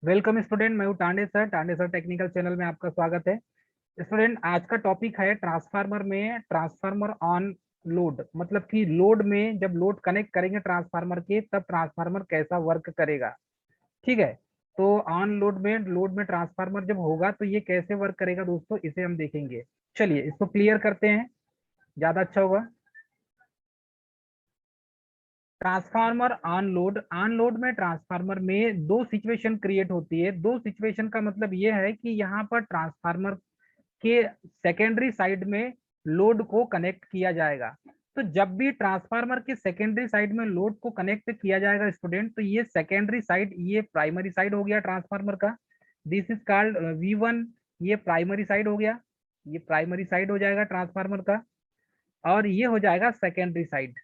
Welcome student, मैं हूँ Tande sir technical channel में आपका स्वागत है। स्टूडेंट, आज का टॉपिक है ट्रांसफार्मर में ट्रांसफार्मर ऑन लोड। मतलब कि लोड में जब लोड कनेक्ट करेंगे ट्रांसफार्मर के, तब ट्रांसफार्मर कैसा वर्क करेगा। ठीक है। तो ऑन लोड में ट्रांसफार्मर जब होगा तो ये कैसे वर्क करेगा दोस्तों, इसे हम देखेंगे। चलिए इसको क्लियर करते हैं, ज्यादा अच्छा होगा। ट्रांसफार्मर ऑन लोड में ट्रांसफार्मर में दो सिचुएशन क्रिएट होती है। दो सिचुएशन का मतलब ये है कि यहाँ पर ट्रांसफार्मर के सेकेंडरी साइड में लोड को कनेक्ट किया जाएगा। तो जब भी ट्रांसफार्मर के सेकेंडरी साइड में लोड को कनेक्ट किया जाएगा स्टूडेंट, तो ये सेकेंडरी साइड, ये प्राइमरी साइड हो गया ट्रांसफार्मर का। This is called V1। ये प्राइमरी साइड हो गया, ये प्राइमरी साइड हो जाएगा ट्रांसफार्मर का। और ये हो जाएगा सेकेंडरी साइड।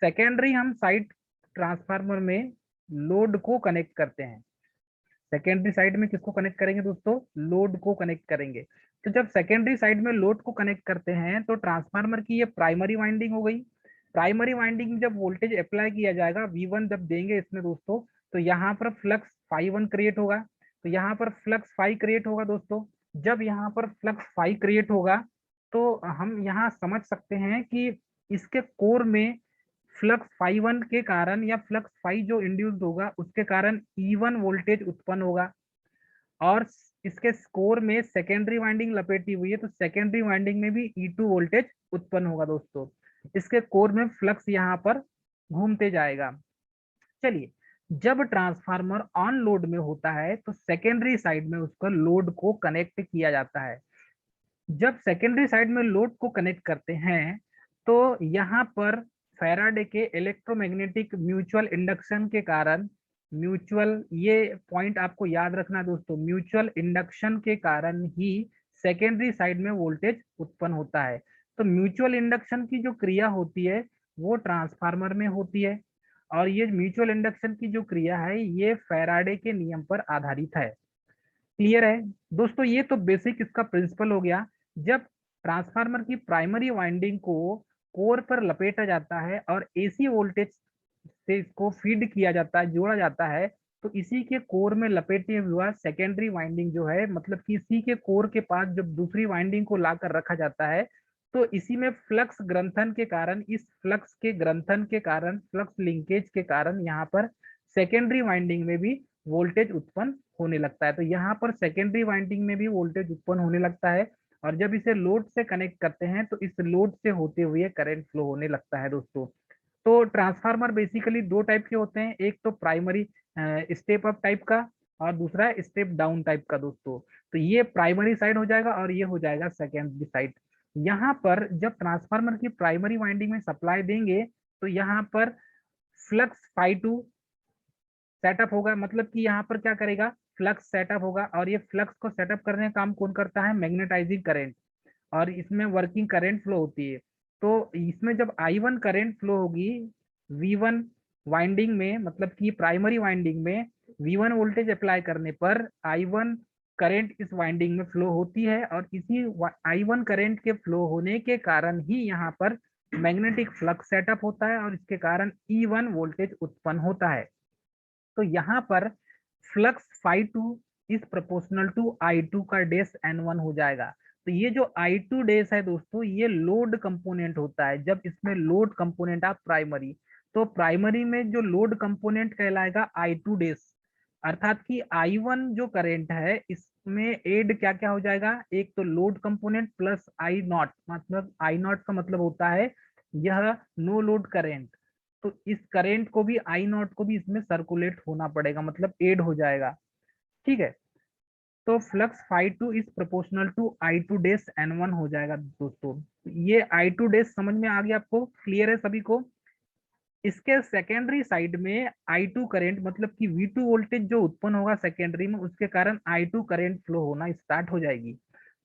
सेकेंडरी हम साइड ट्रांसफार्मर में लोड को कनेक्ट करते हैं। सेकेंडरी साइड में किसको कनेक्ट करेंगे दोस्तों? लोड को कनेक्ट करेंगे। तो जब सेकेंडरी साइड में लोड को कनेक्ट करते हैं तो ट्रांसफार्मर की ये प्राइमरी वाइंडिंग हो गई। प्राइमरी वाइंडिंग में जब वोल्टेज अप्लाई किया जाएगा, V1 जब देंगे इसमें दोस्तों, तो यहाँ पर फ्लक्स फाई 1 क्रिएट होगा। तो यहाँ पर फ्लक्स फाई क्रिएट होगा दोस्तों। जब यहाँ पर फ्लक्स फाई क्रिएट होगा तो हम यहाँ समझ सकते हैं कि इसके कोर में फ्लक्स फाई 1 के कारण या फ्लक्स फाई जो इंड्यूस्ड होगा उसके कारण E1 वोल्टेज उत्पन्न होगा। और इसके स्कोर में सेकेंडरी वाइंडिंग लपेटी हुई है, तो सेकेंडरी वाइंडिंग में भी E2 वोल्टेज उत्पन्न होगा दोस्तों। इसके कोर में फ्लक्स यहाँ पर घूमते जाएगा। चलिए, जब ट्रांसफार्मर ऑन लोड में होता है तो सेकेंडरी साइड में उसका लोड को कनेक्ट किया जाता है। जब सेकेंडरी साइड में लोड को कनेक्ट करते हैं तो यहाँ पर फैराडे के इलेक्ट्रोमैग्नेटिक म्यूचुअल इंडक्शन के कारण, म्यूचुअल, ये पॉइंट आपको याद रखना दोस्तों, म्यूचुअल इंडक्शन के कारण ही सेकेंडरी साइड में वोल्टेज उत्पन्न होता है। तो म्यूचुअल इंडक्शन की जो क्रिया होती है वो ट्रांसफार्मर में होती है। और ये म्यूचुअल इंडक्शन की जो क्रिया है ये फैराडे के नियम पर आधारित है। क्लियर है दोस्तों? ये तो बेसिक इसका प्रिंसिपल हो गया। जब ट्रांसफार्मर की प्राइमरी वाइंडिंग को कोर पर लपेटा जाता है और AC वोल्टेज से इसको फीड किया जाता है, जोड़ा जाता है, तो इसी के कोर में लपेटे हुआ सेकेंडरी वाइंडिंग जो है, मतलब कि इसी के कोर के पास जब दूसरी वाइंडिंग को लाकर रखा जाता है, तो इसी में फ्लक्स ग्रंथन के कारण, इस फ्लक्स के ग्रंथन के कारण, फ्लक्स लिंकेज के कारण यहाँ पर सेकेंडरी वाइंडिंग में भी वोल्टेज उत्पन्न होने लगता है। तो यहाँ पर सेकेंडरी वाइंडिंग में भी वोल्टेज उत्पन्न होने लगता है। और जब इसे लोड से कनेक्ट करते हैं तो इस लोड से होते हुए करंट फ्लो होने लगता है दोस्तों। तो ट्रांसफार्मर बेसिकली दो टाइप के होते हैं, एक तो प्राइमरी स्टेप अप टाइप का और दूसरा स्टेप डाउन टाइप का दोस्तों। तो ये प्राइमरी साइड हो जाएगा और ये हो जाएगा सेकेंडरी साइड। यहाँ पर जब ट्रांसफार्मर की प्राइमरी वाइंडिंग में सप्लाई देंगे तो यहाँ पर फ्लक्स फाई 2 सेटअप होगा। मतलब कि यहाँ पर क्या करेगा, फ्लक्स सेटअप होगा। और ये फ्लक्स को सेटअप करने का काम कौन करता है? Magnetizing current. और इसमें वर्किंग करंट फ्लो होती है। तो इसमें जब I1 करंट फ्लो होगी V1 वाइंडिंग में, मतलब कि प्राइमरी वाइंडिंग में V1 वोल्टेज अप्लाई करने पर I1 करंट इस वाइंडिंग में फ्लो होती है। और इसी I1 करंट के फ्लो होने के कारण ही यहाँ पर मैग्नेटिक फ्लक्स सेटअप होता है और इसके कारण E1 वोल्टेज उत्पन्न होता है। तो यहाँ पर flux phi 2 is proportional to I2 का डेस N1 हो जाएगा। तो ये जो I2 डेस है दोस्तों, ये लोड कंपोनेंट होता है। जब इसमें लोड कंपोनेंट आप प्राइमरी, तो प्राइमरी में जो लोड कंपोनेंट कहलाएगा I2 डेस। अर्थात कि I1 जो करंट है इसमें एड क्या क्या हो जाएगा, एक तो लोड कंपोनेंट प्लस I0। मतलब I0 का मतलब होता है यह नो लोड करंट। तो इस करंट को भी, I0 को भी इसमें सर्कुलेट होना पड़ेगा, मतलब एड हो जाएगा। ठीक है। तो flux phi 2 is proportional to I2 dash N1 हो जाएगा दोस्तों। ये I2 डेस समझ में आ गया आपको? क्लियर है सभी को? इसके सेकेंडरी साइड में I2 करंट, मतलब कि V2 वोल्टेज जो उत्पन्न होगा सेकेंडरी में, उसके कारण I2 करंट फ्लो होना स्टार्ट हो जाएगी।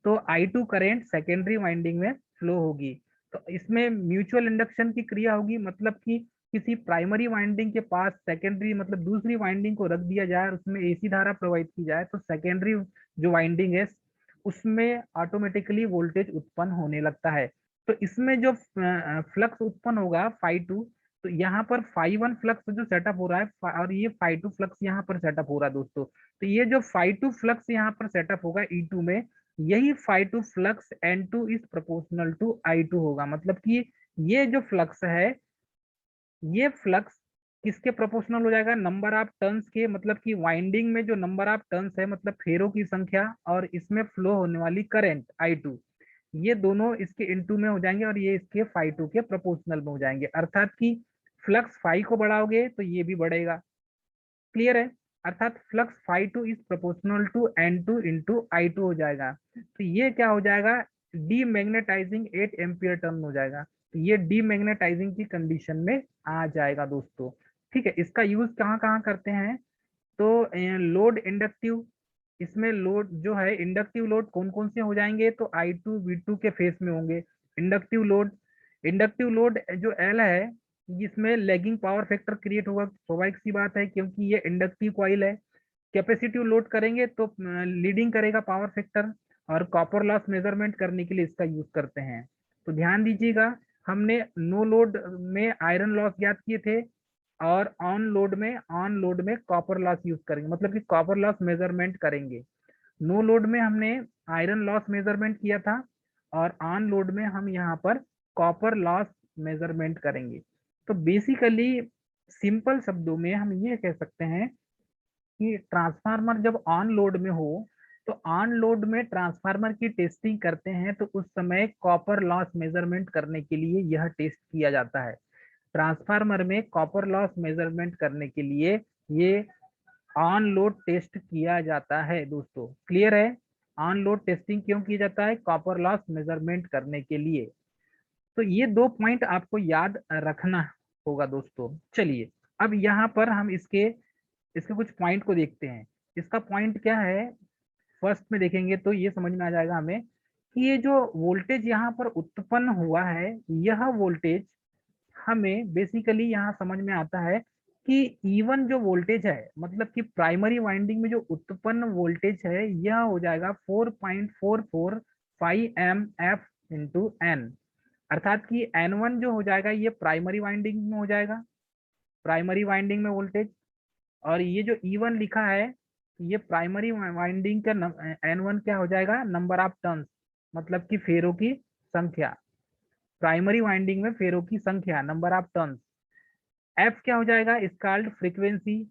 तो I2 करंट सेकेंडरी वाइंडिंग में फ्लो होगी। तो इसमें म्यूचुअल इंडक्शन की क्रिया होगी। मतलब कि किसी प्राइमरी वाइंडिंग के पास सेकेंडरी, मतलब दूसरी वाइंडिंग को रख दिया जाए और उसमें AC धारा प्रवाहित की जाए, तो सेकेंडरी जो वाइंडिंग है उसमें ऑटोमेटिकली वोल्टेज उत्पन्न होने लगता है। तो इसमें जो फ्लक्स उत्पन्न होगा फाई 2, तो यहाँ पर phi 1 फ्लक्स जो सेटअप हो रहा है और ये phi 2 फ्लक्स यहाँ पर सेटअप हो रहा है दोस्तों। तो ये जो phi 2 फ्लक्स यहाँ पर सेटअप होगा E2 में, यही phi 2 flux N2 is proportional to I2 होगा। मतलब कि ये जो फ्लक्स है, ये फ्लक्स किसके प्रोपोर्शनल हो जाएगा, नंबर ऑफ टर्न्स के। मतलब कि वाइंडिंग में जो नंबर ऑफ टर्न्स है, मतलब फेरों की संख्या, और इसमें फ्लो होने वाली करंट I2, ये दोनों इसके इनटू में हो जाएंगे और ये इसके phi 2 के प्रोपोर्शनल में हो जाएंगे। अर्थात कि फ्लक्स फाई को बढ़ाओगे तो ये भी बढ़ेगा। क्लियर है? अर्थात flux phi 2 is proportional to N2 into I2 हो जाएगा। तो ये क्या हो जाएगा, डीमैग्नेटाइजिंग 8 एम्पियर टर्न हो जाएगा। तो ये डीमैग्नेटाइजिंग की कंडीशन में आ जाएगा दोस्तों। ठीक है, इसका यूज कहाँ कहाँ करते हैं, तो लोड इंडक्टिव, इसमें लोड जो है इंडक्टिव लोड कौन कौन से हो जाएंगे, तो I2 V2 के फेस में होंगे इंडक्टिव लोड। इंडक्टिव लोड जो L है, जिसमें लैगिंग पावर फैक्टर क्रिएट होगा, स्वाभाविक सी बात है क्योंकि ये इंडक्टिव कॉइल है। कैपेसिटिव लोड करेंगे तो लीडिंग करेगा पावर फैक्टर, और कॉपर लॉस मेजरमेंट करने के लिए इसका यूज करते हैं। तो ध्यान दीजिएगा, हमने नो लोड में आयरन लॉस ज्ञात किए थे, और ऑन लोड में कॉपर लॉस यूज करेंगे, मतलब कि कॉपर लॉस मेजरमेंट करेंगे। नो लोड में हमने आयरन लॉस मेजरमेंट किया था, और ऑन लोड में हम यहाँ पर कॉपर लॉस मेजरमेंट करेंगे। तो बेसिकली सिंपल शब्दों में हम ये कह सकते हैं कि ट्रांसफार्मर जब ऑन लोड में हो, तो ऑन लोड में ट्रांसफार्मर की टेस्टिंग करते हैं, तो उस समय कॉपर लॉस मेजरमेंट करने के लिए यह टेस्ट किया जाता है। ट्रांसफार्मर में कॉपर लॉस मेजरमेंट करने के लिए ये ऑन लोड टेस्ट किया जाता है दोस्तों। क्लियर है? ऑन लोड टेस्टिंग क्यों किया जाता है, कॉपर लॉस मेजरमेंट करने के लिए। तो ये दो पॉइंट आपको याद रखना होगा दोस्तों। चलिए, अब यहाँ पर हम इसके इसके कुछ पॉइंट को देखते हैं। इसका पॉइंट क्या है, फर्स्ट में देखेंगे तो ये समझ में आ जाएगा हमें कि ये जो वोल्टेज यहाँ पर उत्पन्न हुआ है, यह वोल्टेज हमें बेसिकली यहाँ समझ में आता है कि E1 जो वोल्टेज है, मतलब कि प्राइमरी वाइंडिंग में जो उत्पन्न वोल्टेज है, यह हो जाएगा 4.445 mF इंटू एन। अर्थात कि N1 जो हो जाएगा ये प्राइमरी वाइंडिंग में हो जाएगा, प्राइमरी वाइंडिंग में वोल्टेज। और ये जो E1 लिखा है, ये प्राइमरी वाइंडिंग का N1 क्या हो जाएगा, नंबर ऑफ टर्न्स, मतलब कि फेरों की संख्या। प्राइमरी वाइंडिंग में फेरों की संख्या, नंबर ऑफ टर्न्स। एफ क्या हो जाएगा, स्काल्ड फ्रीक्वेंसी।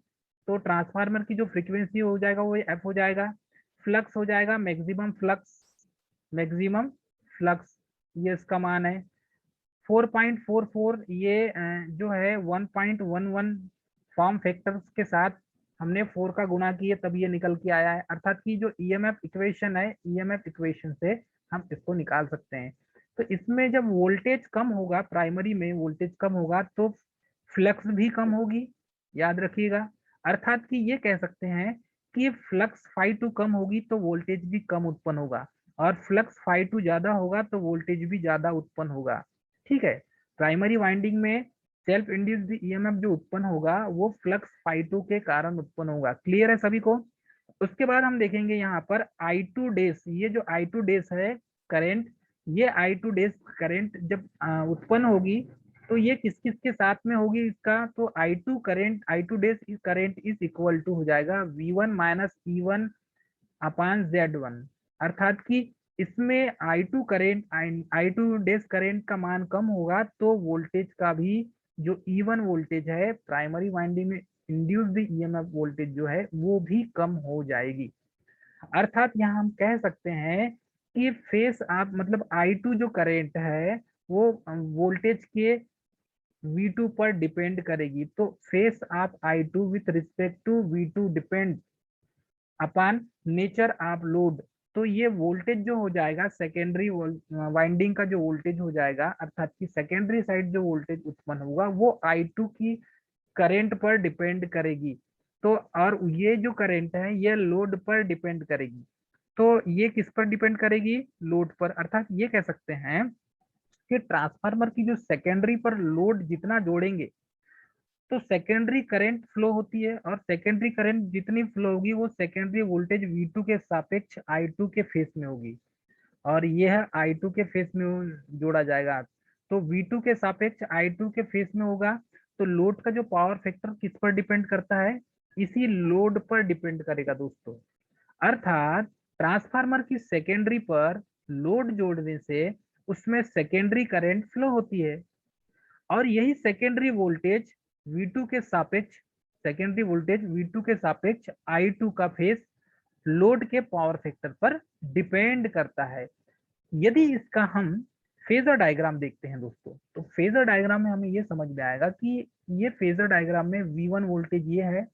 तो ट्रांसफार्मर की जो फ्रीक्वेंसी हो जाएगा वो एफ हो जाएगा। फ्लक्स हो जाएगा मैक्सिमम फ्लक्स, मैक्सिमम फ्लक्स, ये इसका मान है। 4.44, ये जो है 1.11 फॉर्म फैक्टर्स के साथ हमने 4 का गुणा किए, तब ये निकल के आया है। अर्थात कि जो ईएमएफ इक्वेशन है, ईएमएफ इक्वेशन से हम इसको निकाल सकते हैं। तो इसमें जब वोल्टेज कम होगा, प्राइमरी में वोल्टेज कम होगा, तो फ्लक्स भी कम होगी, याद रखिएगा। अर्थात कि ये कह सकते हैं कि फ्लक्स phi 2 कम होगी तो वोल्टेज भी कम उत्पन्न होगा, और फ्लक्स phi 2 ज्यादा होगा तो वोल्टेज भी ज्यादा उत्पन्न होगा। ठीक है, प्राइमरी वाइंडिंग में सेल्फ इंड्यूस्ड ईएमएफ जो उत्पन्न होगा वो फ्लक्स phi 2 के कारण उत्पन्न होगा। क्लियर है सभी को? उसके बाद हम देखेंगे यहाँ पर I2 डेस, ये जो I2 डेस है करंट, ये I2 डेस करंट जब उत्पन्न होगी, तो ये किस किस के साथ में होगी इसका, तो I2 current, I2 dash current is equal to हो जाएगा V1 माइनस E1 अपान Z1। अर्थात कि इसमें I2 करेंट, I2 डेस करेंट का मान कम होगा, तो वोल्टेज का भी जो E1 वोल्टेज है, प्राइमरी वाइंडिंग में इंड्यूस्ड ईएमएफ वोल्टेज जो है वो भी कम हो जाएगी। अर्थात यहाँ हम कह सकते हैं कि फेस आप, मतलब I2 जो करेंट है वो वोल्टेज के V2 पर डिपेंड करेगी। तो phase of I2 with respect to V2 depend upon nature of load. तो ये वोल्टेज जो हो जाएगा सेकेंडरी वाइंडिंग का जो वोल्टेज हो जाएगा, अर्थात कि सेकेंडरी साइड जो वोल्टेज उत्पन्न होगा वो I2 की करंट पर डिपेंड करेगी। तो और ये जो करंट है ये लोड पर डिपेंड करेगी। तो ये किस पर डिपेंड करेगी, लोड पर। अर्थात ये कह सकते हैं कि ट्रांसफार्मर की जो सेकेंडरी पर लोड जितना जोड़ेंगे, तो सेकेंडरी करंट फ्लो होती है, और सेकेंडरी करंट जितनी फ्लो होगी वो सेकेंडरी वोल्टेज V2 के सापेक्ष I2 के फेस में होगी, और यह I2 के फेस में जोड़ा जाएगा। तो V2 के सापेक्ष I2 के फेस में होगा, तो लोड का जो पावर फैक्टर किस पर डिपेंड करता है, इसी लोड पर डिपेंड करेगा दोस्तों। अर्थात ट्रांसफार्मर की सेकेंडरी पर लोड जोड़ने से उसमें सेकेंडरी करंट फ्लो होती है, और यही सेकेंडरी वोल्टेज V2 के सापेक्ष, सेकेंडरी वोल्टेज V2 के सापेक्ष I2 का फेस लोड के पावर फैक्टर पर डिपेंड करता है। यदि इसका हम फेजर डायग्राम देखते हैं दोस्तों, तो फेजर डायग्राम में हमें यह समझ में आएगा कि ये फेजर डायग्राम में V1 वोल्टेज ये है,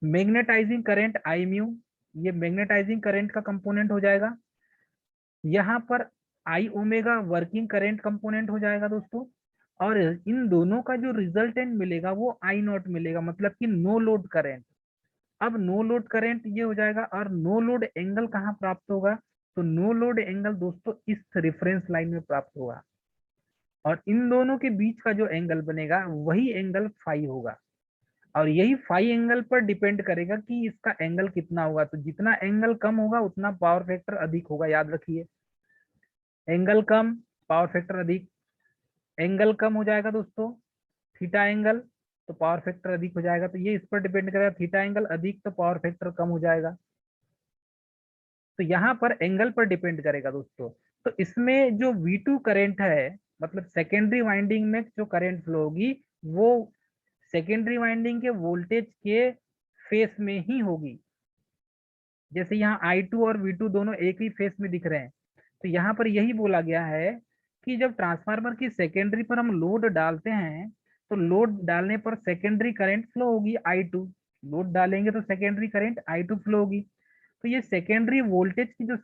मैग्नेटाइजिंग करंट I म्यू, ये मैग्नेटाइजिंग करंट का कंपोनेंट हो जाएगा। यहाँ पर I omega working current component हो जाएगा दोस्तों, और इन दोनों का जो रिजल्टेंट मिलेगा वो I नॉट मिलेगा, मतलब कि नो लोड करंट। अब नो लोड करंट ये हो जाएगा, और नो लोड एंगल कहाँ प्राप्त होगा, तो नो लोड एंगल दोस्तों इस रेफरेंस लाइन में प्राप्त होगा, और इन दोनों के बीच का जो एंगल बनेगा वही एंगल फाई होगा, और यही फाई एंगल पर डिपेंड करेगा कि इसका एंगल कितना होगा। तो जितना एंगल कम होगा उतना पावर फैक्टर अधिक होगा, याद रखिए, एंगल कम पावर फैक्टर अधिक। एंगल कम हो जाएगा दोस्तों थीटा एंगल, तो पावर फैक्टर अधिक हो जाएगा, तो ये इस पर डिपेंड करेगा, थीटा एंगल अधिक तो पावर फैक्टर कम हो जाएगा। तो यहाँ पर एंगल पर डिपेंड करेगा दोस्तों। तो इसमें जो V2 करंट है, मतलब सेकेंडरी वाइंडिंग में जो करंट फ्लो होगी वो सेकेंडरी वाइंडिंग के वोल्टेज के फेस में ही होगी। जैसे यहाँ I2 और V2 दोनों एक ही फेस में दिख रहे हैं, तो यहाँ पर यही बोला गया है कि जब ट्रांसफार्मर की सेकेंडरी पर हम लोड डालते हैं तो लोड डालने पर सेकेंडरी करंट फ्लो होगी I2, लोड डालेंगे तो सेकेंडरी करंट I2 फ्लो होगी। तो ये सेकेंडरी वोल्टेज की जो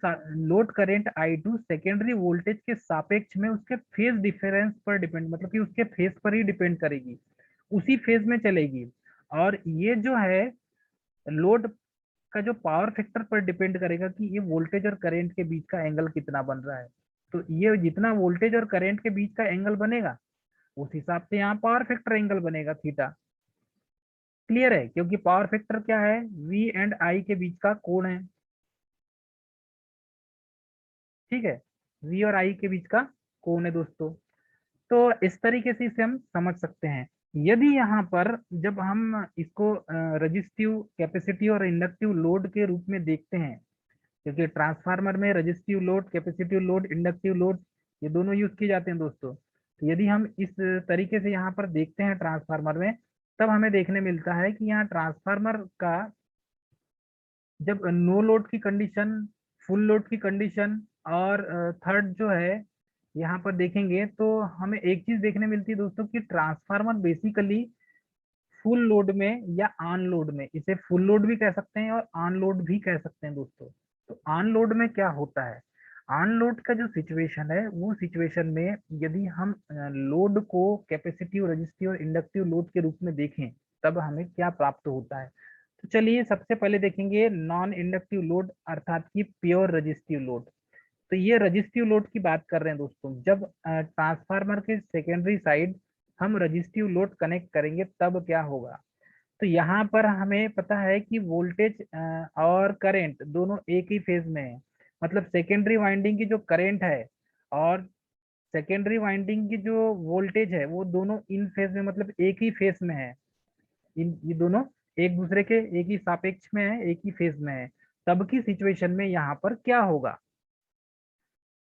load current I2 secondary voltage के सापेक्ष में उसके फेज डिफरेंस पर डिपेंड, मतलब कि उसके फेज पर ही डिपेंड करेगी, उसी फेज में चलेगी। और ये जो है लोड का जो पावर फैक्टर पर डिपेंड करेगा कि ये वोल्टेज और करंट के बीच का एंगल कितना बन रहा है। तो ये जितना वोल्टेज और करंट के बीच का एंगल बनेगा उस हिसाब से यहाँ पावर फैक्टर एंगल बनेगा थीटा। क्लियर है, क्योंकि पावर फैक्टर क्या है, V एंड I के बीच का कोण है, ठीक है, V और I के बीच का कोण है दोस्तों। तो इस तरीके से इसे हम समझ सकते हैं। यदि यहाँ पर जब हम इसको रजिस्टिव कैपेसिटी और इंडक्टिव लोड के रूप में देखते हैं, क्योंकि ट्रांसफार्मर में resistive load, capacitive load, inductive load ये दोनों यूज किए जाते हैं दोस्तों। तो यदि हम इस तरीके से यहाँ पर देखते हैं ट्रांसफार्मर में, तब हमें देखने मिलता है कि यहाँ ट्रांसफार्मर का जब नो लोड की कंडीशन, फुल लोड की कंडीशन, और थर्ड जो है यहाँ पर देखेंगे तो हमें एक चीज देखने मिलती है दोस्तों कि ट्रांसफार्मर बेसिकली फुल लोड में या ऑन लोड में, इसे फुल लोड भी कह सकते हैं और ऑन लोड भी कह सकते हैं दोस्तों। तो ऑन लोड में क्या होता है, ऑन लोड का जो सिचुएशन है वो सिचुएशन में यदि हम लोड को कैपेसिटिव, रजिस्टिव और इंडक्टिव लोड के रूप में देखें तब हमें क्या प्राप्त होता है। तो चलिए सबसे पहले देखेंगे नॉन इंडक्टिव लोड, अर्थात कि प्योर रजिस्टिव लोड। तो ये रजिस्टिव लोड की बात कर रहे हैं दोस्तों, जब ट्रांसफार्मर के सेकेंडरी साइड हम रजिस्टिव लोड कनेक्ट करेंगे तब क्या होगा। तो यहाँ पर हमें पता है कि वोल्टेज और करंट दोनों एक ही फेज में है, मतलब सेकेंडरी वाइंडिंग की जो करंट है और सेकेंडरी वाइंडिंग की जो वोल्टेज है वो दोनों इन फेज में, मतलब एक ही फेज में है। ये दोनों एक दूसरे के एक ही सापेक्ष में है, एक ही फेज में है। तब की सिचुएशन में यहाँ पर क्या होगा,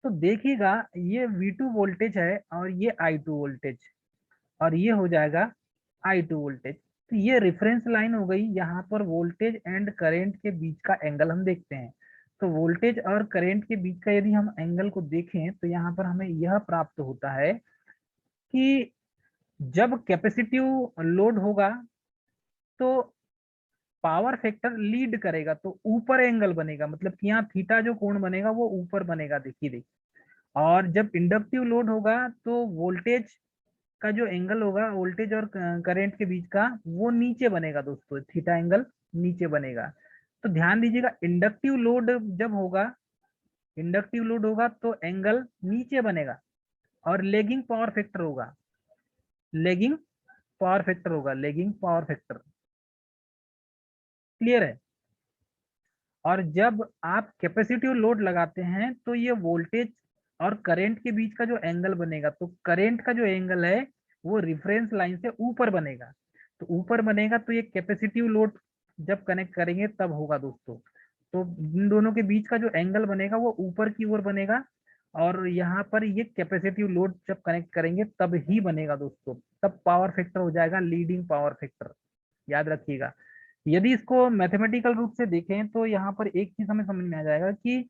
तो देखिएगा ये V2 वोल्टेज है और ये I2 वोल्टेज, और ये हो जाएगा I2 वोल्टेज। तो ये रेफरेंस लाइन हो गई, यहाँ पर वोल्टेज एंड करंट के बीच का एंगल हम देखते हैं। तो वोल्टेज और करंट के बीच का यदि हम एंगल को देखें तो यहाँ पर हमें यह प्राप्त होता है कि जब कैपेसिटिव लोड होगा तो पावर फैक्टर लीड करेगा, तो ऊपर एंगल बनेगा, मतलब कि यहाँ थीटा जो कोण बनेगा वो ऊपर बनेगा, देखिए। और जब इंडक्टिव लोड होगा तो वोल्टेज का जो एंगल होगा, वोल्टेज और करंट के बीच का, वो नीचे बनेगा दोस्तों, थीटा एंगल नीचे बनेगा। तो ध्यान दीजिएगा, इंडक्टिव लोड जब होगा, इंडक्टिव लोड होगा तो एंगल नीचे बनेगा, और लेगिंग पावर फैक्टर होगा, लेगिंग पावर फैक्टर होगा, लेगिंग पावर फैक्टर। क्लियर है। और जब आप कैपेसिटिव लोड लगाते हैं तो ये वोल्टेज और करंट के बीच का जो एंगल बनेगा, तो करंट का जो एंगल है वो रेफरेंस लाइन से ऊपर बनेगा। तो ऊपर बनेगा तो ये कैपेसिटिव लोड जब कनेक्ट करेंगे तब होगा दोस्तों। तो इन दोनों के बीच का जो एंगल बनेगा वो ऊपर की ओर बनेगा, और यहाँ पर ये कैपेसिटिव लोड जब कनेक्ट करेंगे तब ही बनेगा दोस्तों, तब पावर फैक्टर हो जाएगा लीडिंग पावर फैक्टर। याद रखिएगा। यदि इसको मैथमेटिकल रूप से देखें तो यहाँ पर एक चीज हमें समझ में आ जाएगा कि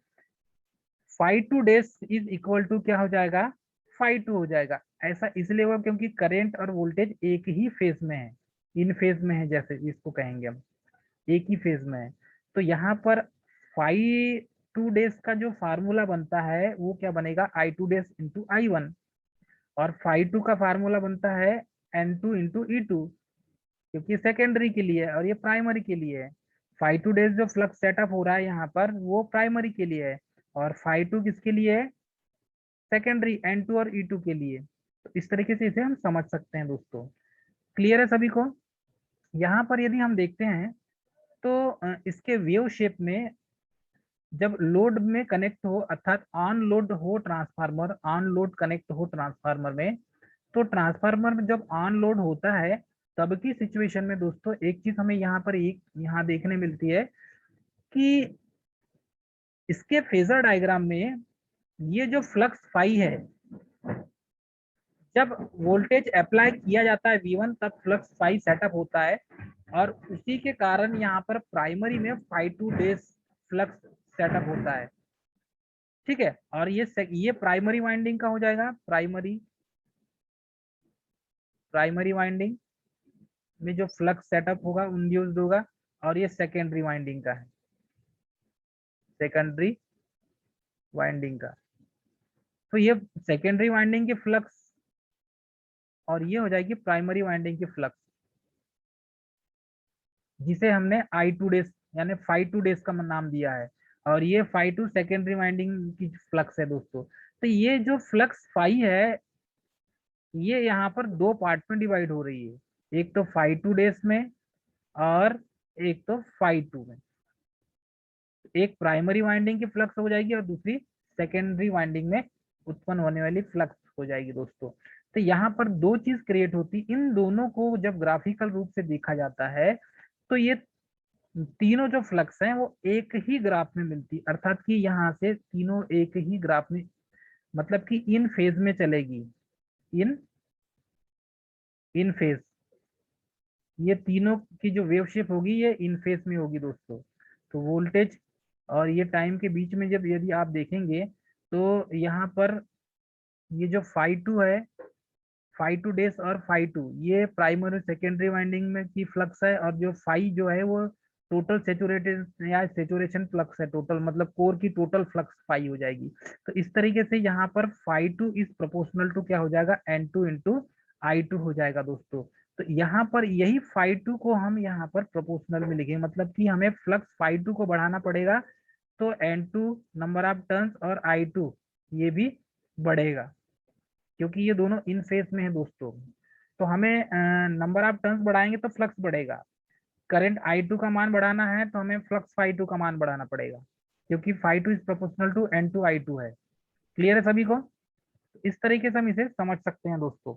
five two dash is equal to क्या हो जाएगा, फाइव टू हो जाएगा। ऐसा इसलिए हुआ क्योंकि करंट और वोल्टेज एक ही फेज में है, इन फेज में है जैसे इसको कहेंगे हम, एक ही फेज में है। तो यहाँ पर फाइव टू डेज का जो फार्मूला बनता है वो क्या बनेगा, I two days into I one, और फाइव टू का फार्मूला बनता है N two into E two, क्योंकि सेकेंडरी के लिए है और ये प्राइमरी के लिए है। फाइव टू डेज जो फ्लक्स सेटअप हो रहा है यहाँ पर वो प्राइमरी के लिए है, और फाइव टू किसके लिए है, सेकेंडरी एन टू और ई टू के लिए। तो इस तरीके से इसे हम समझ सकते हैं दोस्तों। क्लियर है सभी को। यहाँ पर यदि हम देखते हैं तो इसके वेव शेप में जब लोड में कनेक्ट हो, अर्थात ऑन लोड हो ट्रांसफार्मर, ऑन लोड कनेक्ट हो ट्रांसफार्मर में, तो ट्रांसफार्मर में जब ऑन लोड होता है तब की सिचुएशन में दोस्तों एक चीज हमें यहाँ पर एक यहाँ देखने मिलती है कि इसके फेजर डायग्राम में ये जो फ्लक्स फाई है, जब वोल्टेज अप्लाई किया जाता है V1 तब फ्लक्स फाई सेटअप होता है, और उसी के कारण यहाँ पर प्राइमरी में 5 डेज फ्लक्स सेटअप होता है। ठीक है, और ये प्राइमरी वाइंडिंग का हो जाएगा, प्राइमरी वाइंडिंग में जो फ्लक्स सेटअप होगा इंड्यूस्ड होगा, और ये सेकेंडरी वाइंडिंग का है, सेकेंडरी वाइंडिंग का। तो ये सेकेंडरी वाइंडिंग की फ्लक्स और ये हो जाएगी प्राइमरी वाइंडिंग की फ्लक्स, जिसे हमने आई टू डेज यानी 5 का नाम दिया है, और ये 5 सेकेंडरी वाइंडिंग की फ्लक्स है दोस्तों। तो ये जो फ्लक्स फाई है ये यहाँ पर दो पार्ट में डिवाइड हो रही है, एक तो 5 में और एक तो 5 में। एक प्राइमरी वाइंडिंग की फ्लक्स हो जाएगी और दूसरी सेकेंडरी वाइंडिंग में उत्पन्न होने वाली फ्लक्स हो जाएगी दोस्तों। तो यहाँ पर दो चीज क्रिएट होती, इन दोनों को जब ग्राफिकल रूप से देखा जाता है तो ये तीनों जो फ्लक्स हैं वो एक ही ग्राफ में मिलती, अर्थात कि यहाँ से तीनों एक ही ग्राफ में, मतलब कि इन फेज में चलेगी, इन इन फेज, ये तीनों की जो वेव शेप होगी ये इन फेज में होगी दोस्तों। तो वोल्टेज और ये टाइम के बीच में जब यदि आप देखेंगे तो यहाँ पर ये जो 5 है, 5 और 5 ये प्राइमरी सेकेंडरी वाइंडिंग में की फ्लक्स है, और जो 5 जो है वो टोटल सेचुरेटेड या सेचुरेशन फ्लक्स है, टोटल मतलब कोर की टोटल फ्लक्स 5 हो जाएगी। तो इस तरीके से यहाँ पर 5 इज प्रोपोर्शनल टू क्या हो जाएगा, N2 इंटू I2 हो जाएगा दोस्तों। तो यहाँ पर यही 5 को हम यहाँ पर प्रोपोर्शनल में लिखेंगे, मतलब कि हमें फ्लक्स 5 को बढ़ाना पड़ेगा तो N2 नंबर ऑफ टर्न्स और I2 ये भी बढ़ेगा, क्योंकि ये दोनों इन फेज में है दोस्तों। तो हमें नंबर ऑफ टर्न्स बढ़ाएंगे तो फ्लक्स बढ़ेगा, करंट I2 का मान बढ़ाना है तो हमें फ्लक्स 5 का मान बढ़ाना पड़ेगा, क्योंकि 5 is proportional to N2 I2 है। क्लियर है सभी को। इस तरीके से हम इसे समझ सकते हैं दोस्तों।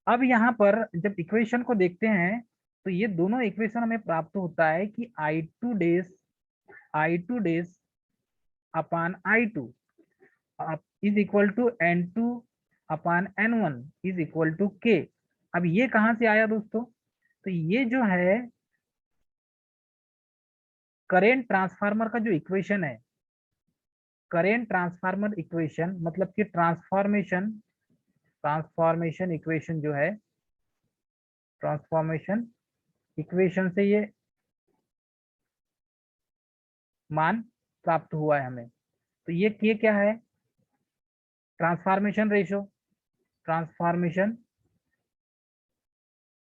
अब यहाँ पर जब इक्वेशन को देखते हैं तो ये दोनों इक्वेशन हमें प्राप्त होता है कि I2 dash upon I2 is equal to N2 upon N1 is equal to K। अब ये कहां से आया दोस्तों, तो ये जो है करेंट ट्रांसफार्मर का जो इक्वेशन है, करेंट ट्रांसफार्मर इक्वेशन मतलब कि ट्रांसफॉर्मेशन ट्रांसफॉर्मेशन इक्वेशन जो है, ट्रांसफॉर्मेशन इक्वेशन से ये मान प्राप्त हुआ है हमें। तो ये के क्या है, ट्रांसफॉर्मेशन रेशो, ट्रांसफॉर्मेशन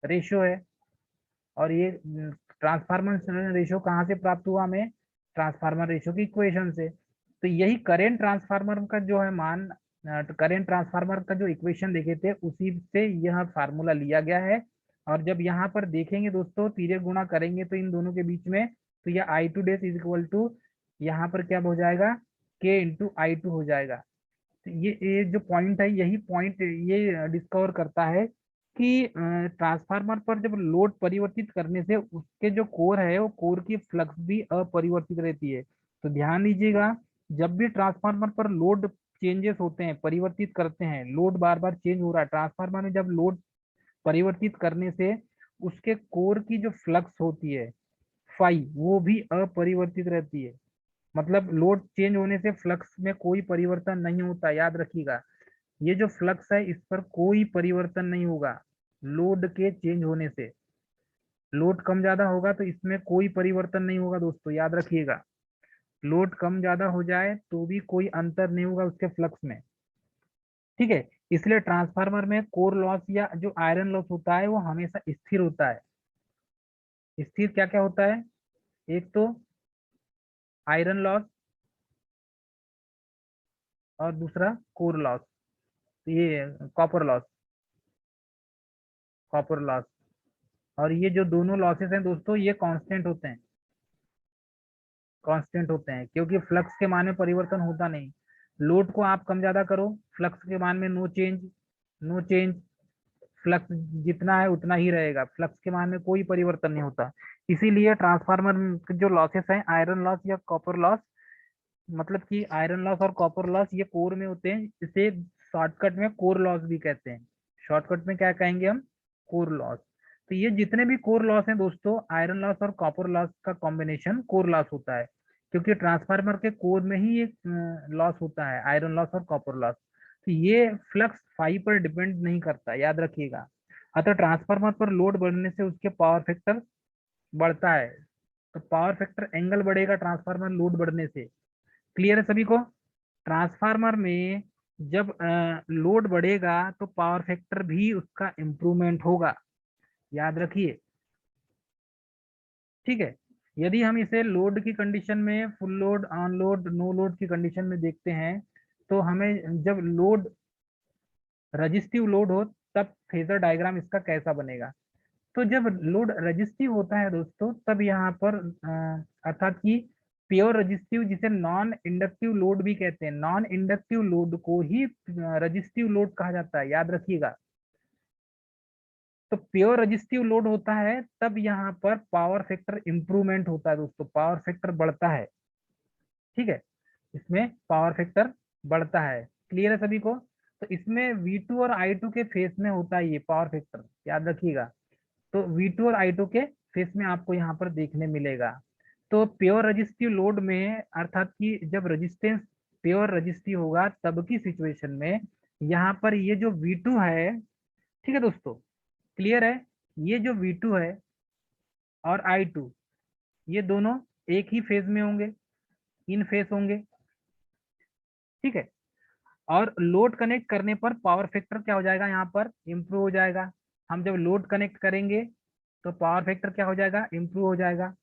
रेशो है, और ये ट्रांसफॉर्मर रेशो कहाँ से प्राप्त हुआ हमें, ट्रांसफार्मर रेशो की इक्वेशन से। तो यही करेंट ट्रांसफार्मर का जो है मान, करेंट ट्रांसफार्मर का जो इक्वेशन देखे थे उसी से यह फार्मूला लिया गया है। और जब यहाँ पर देखेंगे दोस्तों तीरे गुणा करेंगे तो इन दोनों के बीच में, तो यह I2 days is equal to यहाँ पर क्या हो जाएगा, K इंटू I2 हो जाएगा। ये जो पॉइंट है, यही पॉइंट ये डिस्कवर करता है कि ट्रांसफार्मर पर जब लोड परिवर्तित करने से उसके जो कोर है वो कोर की फ्लक्स भी अपरिवर्तित रहती है। तो ध्यान दीजिएगा, जब भी ट्रांसफार्मर पर लोड चेंजेस होते हैं, परिवर्तित करते हैं, लोड बार बार चेंज हो रहा है ट्रांसफार्मर में, जब लोड परिवर्तित करने से उसके कोर की जो फ्लक्स होती है फाई, वो भी अपरिवर्तित रहती है। मतलब लोड चेंज होने से फ्लक्स में कोई परिवर्तन नहीं होता, याद रखिएगा। ये जो फ्लक्स है इस पर कोई परिवर्तन नहीं होगा लोड के चेंज होने से। लोड कम ज्यादा होगा तो इसमें कोई परिवर्तन नहीं होगा दोस्तों, याद रखिएगा। लोड कम ज्यादा हो जाए तो भी कोई अंतर नहीं होगा उसके फ्लक्स में। ठीक है, इसलिए ट्रांसफार्मर में कोर लॉस या जो आयरन लॉस होता है वो हमेशा स्थिर होता है। स्थिर क्या क्या होता है? एक तो आयरन लॉस और दूसरा कोर लॉस, ये कॉपर लॉस, कॉपर लॉस। और ये जो दोनों लॉसेस हैं दोस्तों ये कांस्टेंट होते हैं, कांस्टेंट होते हैं, क्योंकि फ्लक्स के मान में परिवर्तन होता नहीं। लोड को आप कम ज्यादा करो, फ्लक्स के मान में no change, no change. Flux जितना है उतना ही रहेगा, फ्लक्स के मान में कोई परिवर्तन नहीं होता। इसीलिए ट्रांसफार्मर के जो लॉसेस हैं, आयरन लॉस या कॉपर लॉस, मतलब कि आयरन लॉस और कॉपर लॉस ये कोर में होते हैं, इसे शॉर्टकट में कोर लॉस भी कहते हैं। शॉर्टकट में क्या कहेंगे हम? Core loss. तो ये जितने भी कोर लॉस हैं दोस्तों, आयरन लॉस और कॉपर लॉस का कॉम्बिनेशन कोर लॉस होता है, क्योंकि ट्रांसफार्मर के कोर में ही एक लॉस होता है, आयरन लॉस और कॉपर लॉस। तो ये फ्लक्स फाई पर डिपेंड नहीं करता, याद रखिएगा। अतः ट्रांसफार्मर पर लोड बढ़ने से उसके पावर फैक्टर बढ़ता है। तो पावर फैक्टर एंगल बढ़ेगा ट्रांसफार्मर लोड बढ़ने से। क्लियर है सभी को? ट्रांसफार्मर में जब लोड बढ़ेगा तो पावर फैक्टर भी उसका इम्प्रूवमेंट होगा, याद रखिए। ठीक है, यदि हम इसे लोड की कंडीशन में, full load, on load, no load की कंडीशन में देखते हैं, तो हमें जब लोड रजिस्टिव लोड हो तब फेजर डायग्राम इसका कैसा बनेगा? तो जब लोड रजिस्टिव होता है दोस्तों, तब यहाँ पर अर्थात कि प्योर रजिस्टिव, जिसे नॉन इंडक्टिव लोड भी कहते हैं, नॉन इंडक्टिव लोड को ही रजिस्टिव लोड कहा जाता है, याद रखिएगा। तो प्योर रजिस्टिव लोड होता है तब यहाँ पर पावर फैक्टर इंप्रूवमेंट होता है दोस्तों, पावर फैक्टर बढ़ता है। ठीक है, इसमें पावर फैक्टर बढ़ता है। क्लियर है सभी को? तो इसमें V2 और I2 के फेस में होता है ये पावर फैक्टर, याद रखिएगा। तो V2 और I2 के फेस में आपको यहाँ पर देखने मिलेगा। तो प्योर रजिस्टिव लोड में, अर्थात कि जब रजिस्टेंस प्योर रजिस्टिव होगा तब की सिचुएशन में, यहाँ पर ये जो V2 है, ठीक है दोस्तों, क्लियर है, ये जो V2 है और I2, ये दोनों एक ही फेज में होंगे, इन फेज होंगे। ठीक है, और लोड कनेक्ट करने पर पावर फैक्टर क्या हो जाएगा? यहाँ पर इंप्रूव हो जाएगा। हम जब लोड कनेक्ट करेंगे तो पावर फैक्टर क्या हो जाएगा? इंप्रूव हो जाएगा।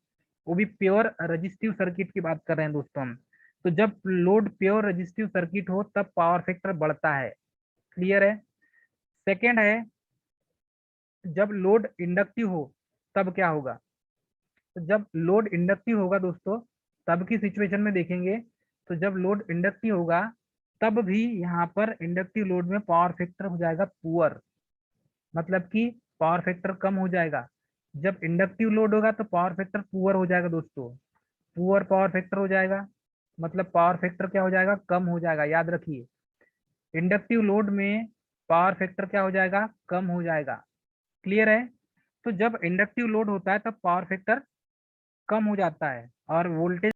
वो भी प्योर रजिस्टिव सर्किट की बात कर रहे हैं दोस्तों हम। तो जब लोड प्योर रजिस्टिव सर्किट हो तब पावर फैक्टर बढ़ता है। क्लियर है? सेकेंड है, जब लोड इंडक्टिव हो तब क्या होगा? तो जब लोड इंडक्टिव होगा दोस्तों, तब की सिचुएशन में देखेंगे, तो जब लोड इंडक्टिव होगा तब भी यहाँ पर इंडक्टिव लोड में पावर फैक्टर हो जाएगा पुअर, मतलब कि पावर फैक्टर कम हो जाएगा। जब इंडक्टिव लोड होगा तो पावर फैक्टर पुअर हो जाएगा दोस्तों, पुअर पावर फैक्टर हो जाएगा, मतलब पावर फैक्टर क्या हो जाएगा? कम हो जाएगा, याद रखिए। इंडक्टिव लोड में पावर फैक्टर क्या हो जाएगा? कम हो जाएगा। क्लियर है? तो जब इंडक्टिव लोड होता है तब पावर फैक्टर कम हो जाता है और वोल्टेज